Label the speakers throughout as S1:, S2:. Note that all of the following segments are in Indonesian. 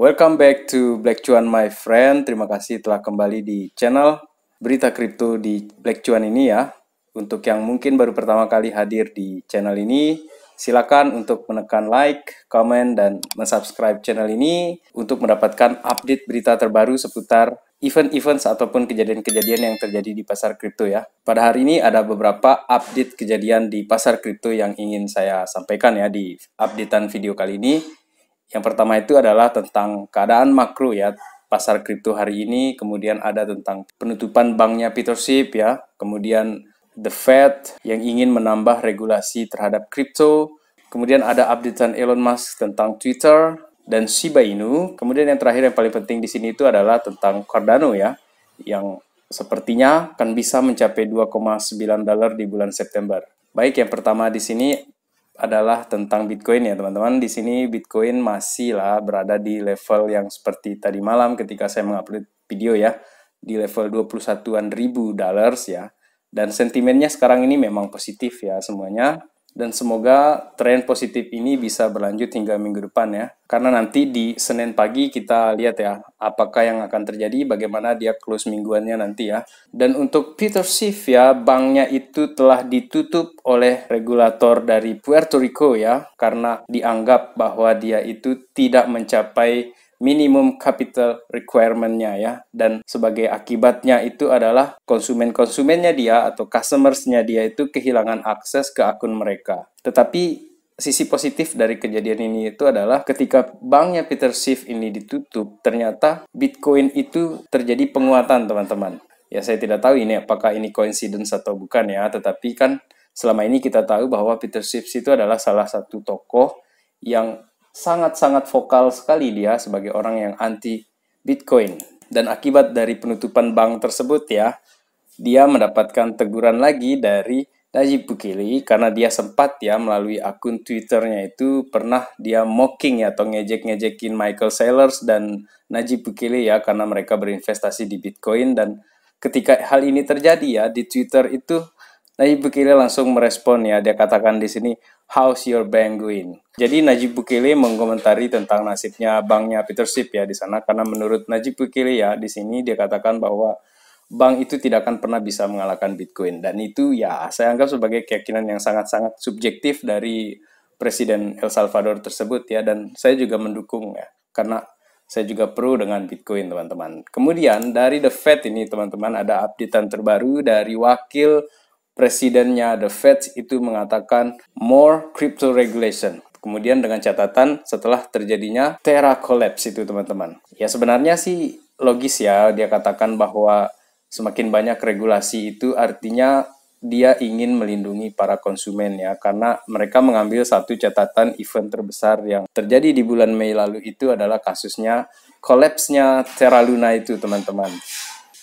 S1: Welcome back to Black Cuan my friend. Terima kasih telah kembali di channel Berita Kripto di Black Cuan ini ya. Untuk yang mungkin baru pertama kali hadir di channel ini, silakan untuk menekan like, komen, dan subscribe channel ini untuk mendapatkan update berita terbaru seputar event-event ataupun kejadian-kejadian yang terjadi di pasar kripto ya. Pada hari ini ada beberapa update kejadian di pasar kripto yang ingin saya sampaikan ya di updatean video kali ini. Yang pertama itu adalah tentang keadaan makro ya, pasar kripto hari ini, kemudian ada tentang penutupan banknya Peter Schiff ya, kemudian The Fed yang ingin menambah regulasi terhadap kripto, kemudian ada updatean Elon Musk tentang Twitter dan Shiba Inu, kemudian yang terakhir yang paling penting di sini itu adalah tentang Cardano ya, yang sepertinya akan bisa mencapai $2,9 di bulan September. Baik, yang pertama di sini adalah tentang Bitcoin ya teman-teman. Di sini Bitcoin masih lah berada di level yang seperti tadi malam ketika saya mengupload video ya, di level 21-an ribu dollars ya. Dan sentimennya sekarang ini memang positif ya semuanya. Dan semoga tren positif ini bisa berlanjut hingga minggu depan ya. Karena nanti di Senin pagi kita lihat ya, apakah yang akan terjadi, bagaimana dia close mingguannya nanti ya. Dan untuk Peter Schiff ya, banknya itu telah ditutup oleh regulator dari Puerto Rico ya. Karena dianggap bahwa dia itu tidak mencapai minimum capital requirement-nya ya, dan sebagai akibatnya itu adalah konsumennya dia atau customersnya dia itu kehilangan akses ke akun mereka. Tetapi sisi positif dari kejadian ini itu adalah ketika banknya Peter Schiff ini ditutup, ternyata Bitcoin itu terjadi penguatan teman-teman. Ya saya tidak tahu ini apakah ini coincidence atau bukan ya, tetapi kan selama ini kita tahu bahwa Peter Schiff itu adalah salah satu tokoh yang sangat-sangat vokal sekali dia sebagai orang yang anti Bitcoin. Dan akibat dari penutupan bank tersebut ya, dia mendapatkan teguran lagi dari Nayib Bukele karena dia sempat ya melalui akun Twitternya itu pernah dia mocking ya atau ngejek-ngejekin Michael Saylor dan Nayib Bukele ya karena mereka berinvestasi di Bitcoin. Dan ketika hal ini terjadi ya di Twitter itu Nayib Bukele langsung merespon ya, dia katakan di sini, how's your bank going? Jadi Nayib Bukele mengomentari tentang nasibnya banknya Peter Schiff ya di sana, karena menurut Nayib Bukele ya di sini dia katakan bahwa bank itu tidak akan pernah bisa mengalahkan Bitcoin, dan itu ya saya anggap sebagai keyakinan yang sangat-sangat subjektif dari Presiden El Salvador tersebut ya, dan saya juga mendukung ya, karena saya juga pro dengan Bitcoin teman-teman. Kemudian dari The Fed ini teman-teman ada updatean terbaru dari wakil presidennya The Fed itu mengatakan more crypto regulation. Kemudian dengan catatan setelah terjadinya Terra collapse itu teman-teman. Ya sebenarnya sih logis ya dia katakan bahwa semakin banyak regulasi itu artinya dia ingin melindungi para konsumen ya, karena mereka mengambil satu catatan event terbesar yang terjadi di bulan Mei lalu itu adalah kasusnya collapse-nya Terra Luna itu teman-teman.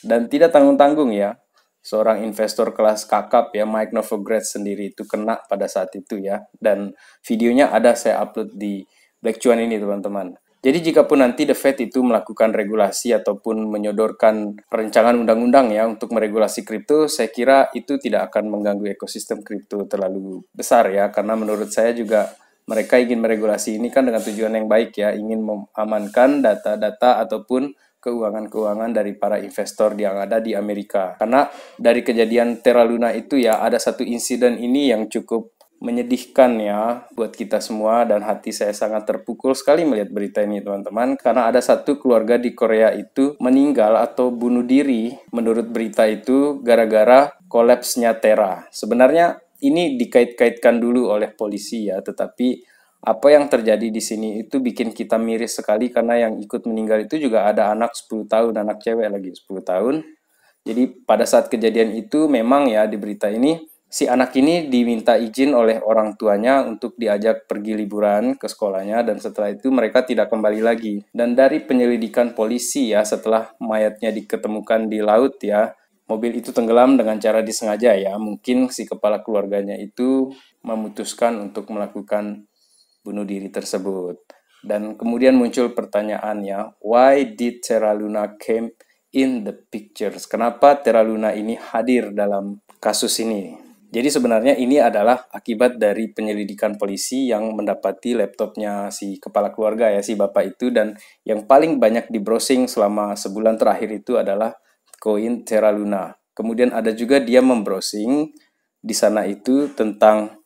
S1: Dan tidak tanggung-tanggung ya, seorang investor kelas kakap ya, Mike Novogratz sendiri itu kena pada saat itu ya. Dan videonya ada saya upload di Black Cuan ini teman-teman. Jadi jikapun nanti The Fed itu melakukan regulasi ataupun menyodorkan rancangan undang-undang ya untuk meregulasi kripto, saya kira itu tidak akan mengganggu ekosistem kripto terlalu besar ya. Karena menurut saya juga mereka ingin meregulasi ini kan dengan tujuan yang baik ya, ingin mengamankan data-data ataupun keuangan-keuangan dari para investor yang ada di Amerika. Karena dari kejadian Terra Luna itu ya ada satu insiden ini yang cukup menyedihkan ya buat kita semua, dan hati saya sangat terpukul sekali melihat berita ini teman-teman, karena ada satu keluarga di Korea itu meninggal atau bunuh diri menurut berita itu gara-gara kolapsnya Terra. Sebenarnya ini dikait-kaitkan dulu oleh polisi ya, tetapi apa yang terjadi di sini itu bikin kita miris sekali karena yang ikut meninggal itu juga ada anak 10 tahun, anak cewek lagi 10 tahun. Jadi pada saat kejadian itu memang ya di berita ini si anak ini diminta izin oleh orang tuanya untuk diajak pergi liburan ke sekolahnya, dan setelah itu mereka tidak kembali lagi. Dan dari penyelidikan polisi ya setelah mayatnya diketemukan di laut ya, mobil itu tenggelam dengan cara disengaja ya. Mungkin si kepala keluarganya itu memutuskan untuk melakukan bunuh diri tersebut. Dan kemudian muncul pertanyaannya, why did Terra Luna came in the pictures? Kenapa Terra Luna ini hadir dalam kasus ini? Jadi sebenarnya ini adalah akibat dari penyelidikan polisi yang mendapati laptopnya si kepala keluarga ya, si bapak itu, dan yang paling banyak di browsing selama sebulan terakhir itu adalah koin Terra Luna. Kemudian ada juga dia membrowsing di sana itu tentang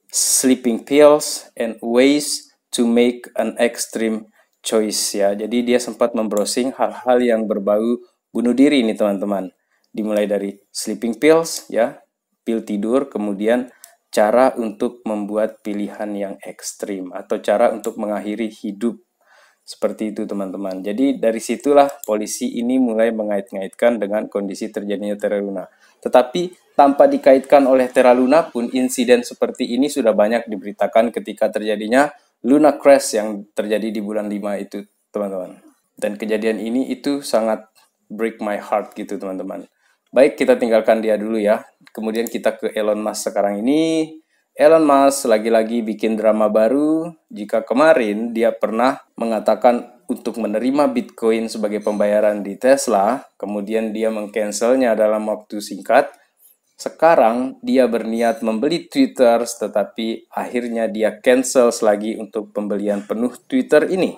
S1: sleeping pills and ways to make an extreme choice ya. Jadi dia sempat membrowsing hal-hal yang berbau bunuh diri ini teman-teman. Dimulai dari sleeping pills ya, pil tidur, kemudian cara untuk membuat pilihan yang ekstrim atau cara untuk mengakhiri hidup. Seperti itu teman-teman. Jadi dari situlah polisi ini mulai mengait-ngaitkan dengan kondisi terjadinya Terra Luna. Tetapi tanpa dikaitkan oleh Terra Luna pun insiden seperti ini sudah banyak diberitakan ketika terjadinya Luna Crash yang terjadi di bulan 5 itu teman-teman. Dan kejadian ini itu sangat break my heart gitu teman-teman. Baik, kita tinggalkan dia dulu ya. Kemudian kita ke Elon Musk sekarang ini. Elon Musk lagi-lagi bikin drama baru. Jika kemarin dia pernah mengatakan untuk menerima Bitcoin sebagai pembayaran di Tesla, kemudian dia mengcancelnya dalam waktu singkat. Sekarang dia berniat membeli Twitter, tetapi akhirnya dia cancel lagi untuk pembelian penuh Twitter ini.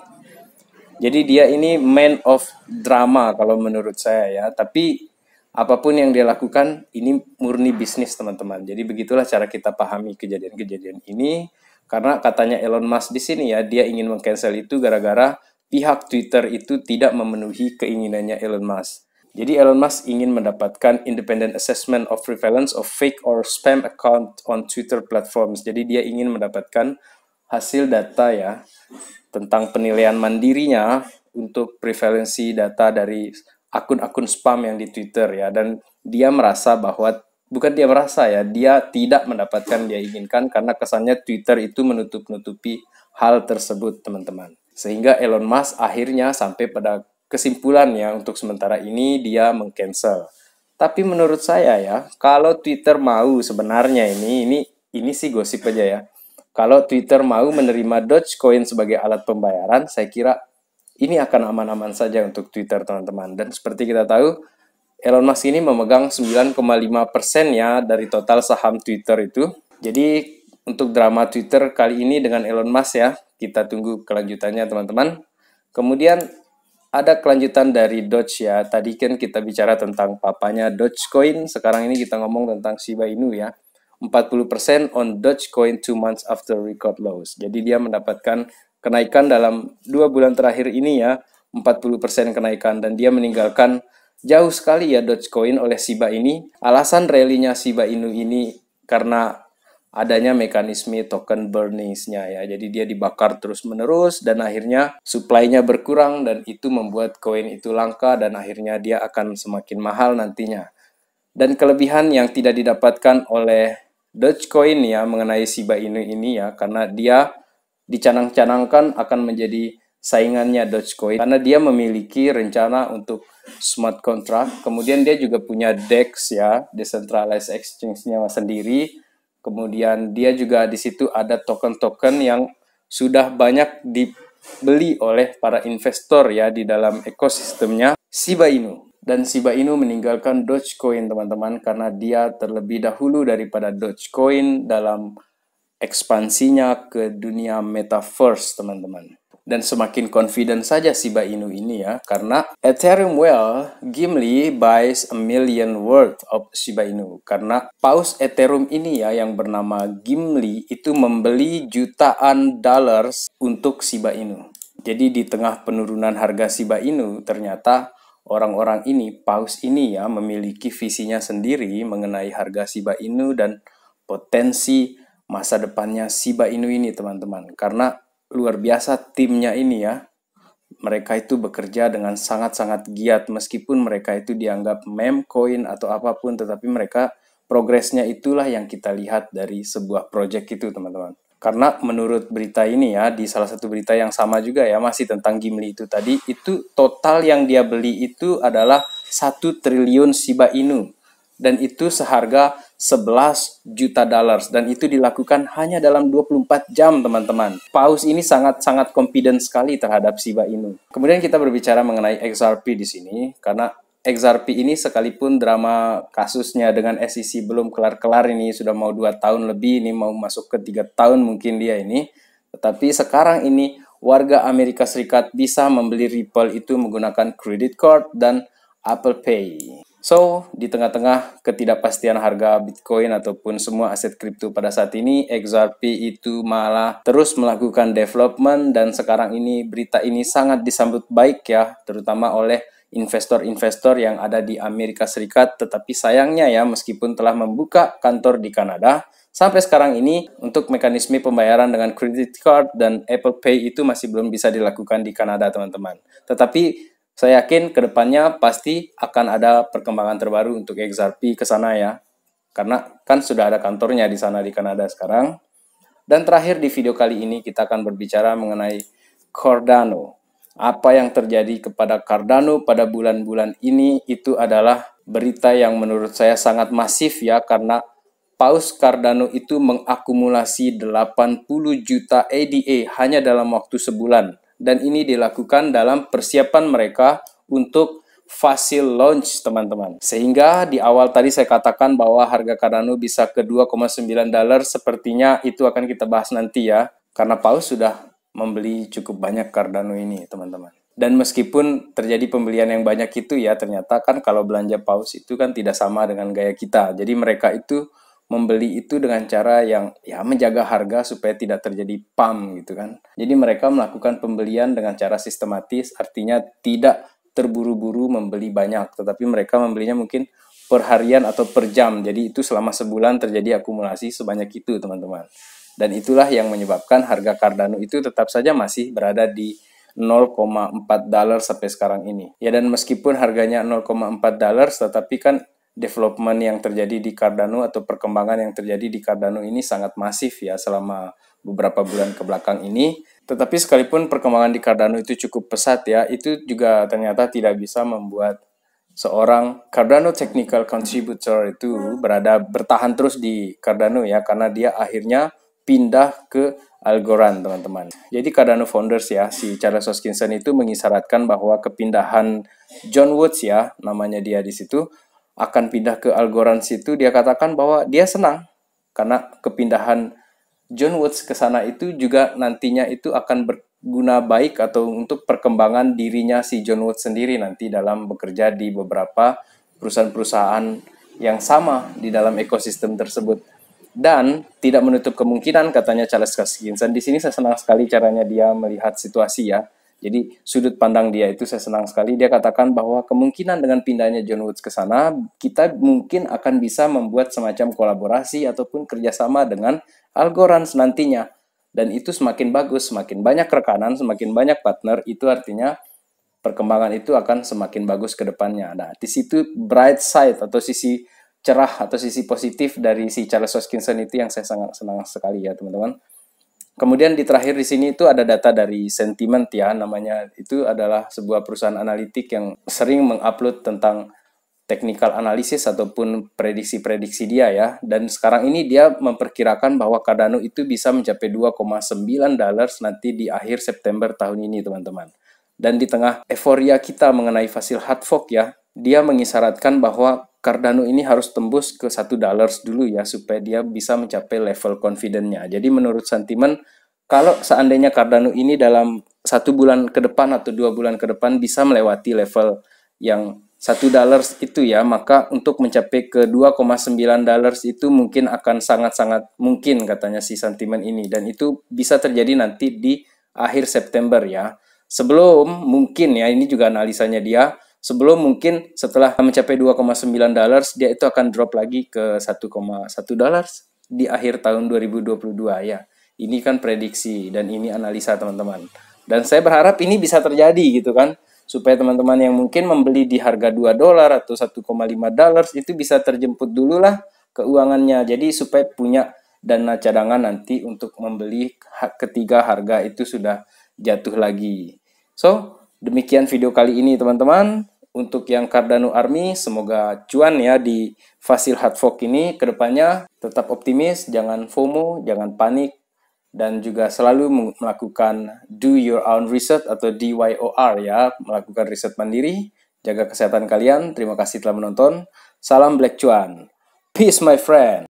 S1: Jadi dia ini man of drama kalau menurut saya ya. Tapi apapun yang dia lakukan, ini murni bisnis teman-teman. Jadi begitulah cara kita pahami kejadian-kejadian ini. Karena katanya Elon Musk di sini ya, dia ingin meng-cancel itu gara-gara pihak Twitter itu tidak memenuhi keinginannya Elon Musk. Jadi Elon Musk ingin mendapatkan independent assessment of prevalence of fake or spam account on Twitter platforms. Jadi dia ingin mendapatkan hasil data ya tentang penilaian mandirinya untuk prevalensi data dari akun-akun spam yang di Twitter ya, dan dia merasa bahwa bukan dia merasa ya, dia tidak mendapatkan dia inginkan karena kesannya Twitter itu menutup-nutupi hal tersebut teman-teman. Sehingga Elon Musk akhirnya sampai pada kesimpulannya untuk sementara ini dia meng-cancel. Tapi menurut saya ya, kalau Twitter mau sebenarnya ini sih gosip aja ya. Kalau Twitter mau menerima Dogecoin sebagai alat pembayaran, saya kira ini akan aman-aman saja untuk Twitter teman-teman. Dan seperti kita tahu, Elon Musk ini memegang 9,5% ya dari total saham Twitter itu. Jadi untuk drama Twitter kali ini dengan Elon Musk ya, kita tunggu kelanjutannya teman-teman. Kemudian ada kelanjutan dari Doge ya. Tadi kan kita bicara tentang papanya Dogecoin, sekarang ini kita ngomong tentang Shiba Inu ya. 40% on Dogecoin 2 months after record lows. Jadi dia mendapatkan kenaikan dalam 2 bulan terakhir ini ya, 40% kenaikan, dan dia meninggalkan jauh sekali ya Dogecoin oleh Shiba ini. Alasan rally-nya Shiba Inu ini karena adanya mekanisme token burning-nya ya. Jadi dia dibakar terus-menerus dan akhirnya supply-nya berkurang dan itu membuat koin itu langka dan akhirnya dia akan semakin mahal nantinya. Dan kelebihan yang tidak didapatkan oleh Dogecoin ya mengenai Shiba Inu ini ya, karena dia dicanang-canangkan akan menjadi saingannya Dogecoin karena dia memiliki rencana untuk smart contract. Kemudian dia juga punya DEX ya, decentralized exchange-nya sendiri. Kemudian dia juga di situ ada token-token yang sudah banyak dibeli oleh para investor ya di dalam ekosistemnya Shiba Inu. Dan Shiba Inu meninggalkan Dogecoin teman-teman karena dia terlebih dahulu daripada Dogecoin dalam ekspansinya ke dunia metaverse teman-teman. Dan semakin confident saja Shiba Inu ini ya, karena Ethereum Well Gimli buys $1 million worth of Shiba Inu. Karena paus Ethereum ini ya yang bernama Gimli itu membeli jutaan dollars untuk Shiba Inu. Jadi di tengah penurunan harga Shiba Inu ternyata orang-orang ini, paus ini ya memiliki visinya sendiri mengenai harga Shiba Inu dan potensi masa depannya Shiba Inu ini teman-teman. Karena luar biasa timnya ini ya. Mereka itu bekerja dengan sangat-sangat giat meskipun mereka itu dianggap meme coin atau apapun, tetapi mereka progresnya itulah yang kita lihat dari sebuah project itu teman-teman. Karena menurut berita ini ya, di salah satu berita yang sama juga ya, masih tentang Gimli itu tadi, itu total yang dia beli itu adalah 1 triliun Shiba Inu. Dan itu seharga 11 juta dollars. Dan itu dilakukan hanya dalam 24 jam, teman-teman. Paus ini sangat-sangat confident sekali terhadap Shiba Inu. Kemudian kita berbicara mengenai XRP di sini, karena XRP ini sekalipun drama kasusnya dengan SEC belum kelar-kelar, ini sudah mau 2 tahun lebih, ini mau masuk ke 3 tahun mungkin dia ini. Tetapi sekarang ini warga Amerika Serikat bisa membeli Ripple itu menggunakan credit card dan Apple Pay. So, di tengah-tengah ketidakpastian harga Bitcoin ataupun semua aset kripto pada saat ini, XRP itu malah terus melakukan development, dan sekarang ini berita ini sangat disambut baik ya, terutama oleh investor-investor yang ada di Amerika Serikat. Tetapi sayangnya ya, meskipun telah membuka kantor di Kanada, sampai sekarang ini untuk mekanisme pembayaran dengan credit card dan Apple Pay itu masih belum bisa dilakukan di Kanada, teman-teman. Tetapi saya yakin kedepannya pasti akan ada perkembangan terbaru untuk XRP ke sana ya. Karena kan sudah ada kantornya di sana di Kanada sekarang. Dan terakhir di video kali ini kita akan berbicara mengenai Cardano. Apa yang terjadi kepada Cardano pada bulan-bulan ini itu adalah berita yang menurut saya sangat masif ya, karena paus Cardano itu mengakumulasi 80 juta ADA hanya dalam waktu sebulan. Dan ini dilakukan dalam persiapan mereka untuk fossil launch, teman-teman. Sehingga di awal tadi saya katakan bahwa harga Cardano bisa ke $2,9, sepertinya itu akan kita bahas nanti ya. Karena paus sudah membeli cukup banyak Cardano ini, teman-teman. Dan meskipun terjadi pembelian yang banyak itu ya, ternyata kan kalau belanja paus itu kan tidak sama dengan gaya kita. Jadi mereka itu membeli itu dengan cara yang ya menjaga harga supaya tidak terjadi pump gitu kan. Jadi mereka melakukan pembelian dengan cara sistematis, artinya tidak terburu-buru membeli banyak, tetapi mereka membelinya mungkin per harian atau per jam. Jadi itu selama sebulan terjadi akumulasi sebanyak itu, teman-teman. Dan itulah yang menyebabkan harga Cardano itu tetap saja masih berada di $0,4 sampai sekarang ini. Ya, dan meskipun harganya $0,4, tetapi kan development yang terjadi di Cardano atau perkembangan yang terjadi di Cardano ini sangat masif ya selama beberapa bulan ke belakang ini. Tetapi sekalipun perkembangan di Cardano itu cukup pesat ya, itu juga ternyata tidak bisa membuat seorang Cardano technical contributor itu bertahan terus di Cardano ya, karena dia akhirnya pindah ke Algorand, teman-teman. Jadi Cardano founders ya, si Charles Hoskinson itu mengisyaratkan bahwa kepindahan John Woods ya, namanya dia di situ, akan pindah ke Algorand situ. Dia katakan bahwa dia senang karena kepindahan John Woods ke sana itu juga nantinya itu akan berguna baik atau untuk perkembangan dirinya si John Woods sendiri nanti dalam bekerja di beberapa perusahaan-perusahaan yang sama di dalam ekosistem tersebut. Dan tidak menutup kemungkinan, katanya Charles Hoskinson, di sini saya senang sekali caranya dia melihat situasi ya. Jadi sudut pandang dia itu saya senang sekali. Dia katakan bahwa kemungkinan dengan pindahnya John Woods ke sana, kita mungkin akan bisa membuat semacam kolaborasi ataupun kerjasama dengan Algorand nantinya. Dan itu semakin bagus, semakin banyak rekanan, semakin banyak partner, itu artinya perkembangan itu akan semakin bagus ke depannya. Nah, di situ bright side atau sisi cerah atau sisi positif dari si Charles Hoskinson itu yang saya sangat senang sekali ya, teman-teman. Kemudian di terakhir di sini itu ada data dari Sentiment ya, namanya itu adalah sebuah perusahaan analitik yang sering mengupload tentang technical analysis ataupun prediksi-prediksi dia ya. Dan sekarang ini dia memperkirakan bahwa Cardano itu bisa mencapai $2,9 nanti di akhir September tahun ini, teman-teman. Dan di tengah euforia kita mengenai fasil hard fork ya, dia mengisyaratkan bahwa Cardano ini harus tembus ke $1 dulu ya, supaya dia bisa mencapai level confident-nya. Jadi menurut Sentiment, kalau seandainya Cardano ini dalam 1 bulan ke depan atau 2 bulan ke depan bisa melewati level yang $1 itu ya, maka untuk mencapai ke $2,9 itu mungkin akan sangat-sangat mungkin, katanya si Sentiment ini. Dan itu bisa terjadi nanti di akhir September ya. Sebelum mungkin ya, ini juga analisanya dia, sebelum mungkin setelah mencapai $2,9 dia itu akan drop lagi ke $1,1 di akhir tahun 2022 ya. Ini kan prediksi dan ini analisa, teman-teman. Dan saya berharap ini bisa terjadi gitu kan, supaya teman-teman yang mungkin membeli di harga $2 atau $1,5 itu bisa terjemput dulu lah keuangannya. Jadi supaya punya dana cadangan nanti untuk membeli ketika harga itu sudah jatuh lagi. So, demikian video kali ini, teman-teman. Untuk yang Cardano Army, semoga cuan ya di fasil hard fork ini. Kedepannya tetap optimis, jangan FOMO, jangan panik, dan juga selalu melakukan do your own research atau DYOR ya, melakukan riset mandiri. Jaga kesehatan kalian. Terima kasih telah menonton. Salam Black Cuan. Peace my friend.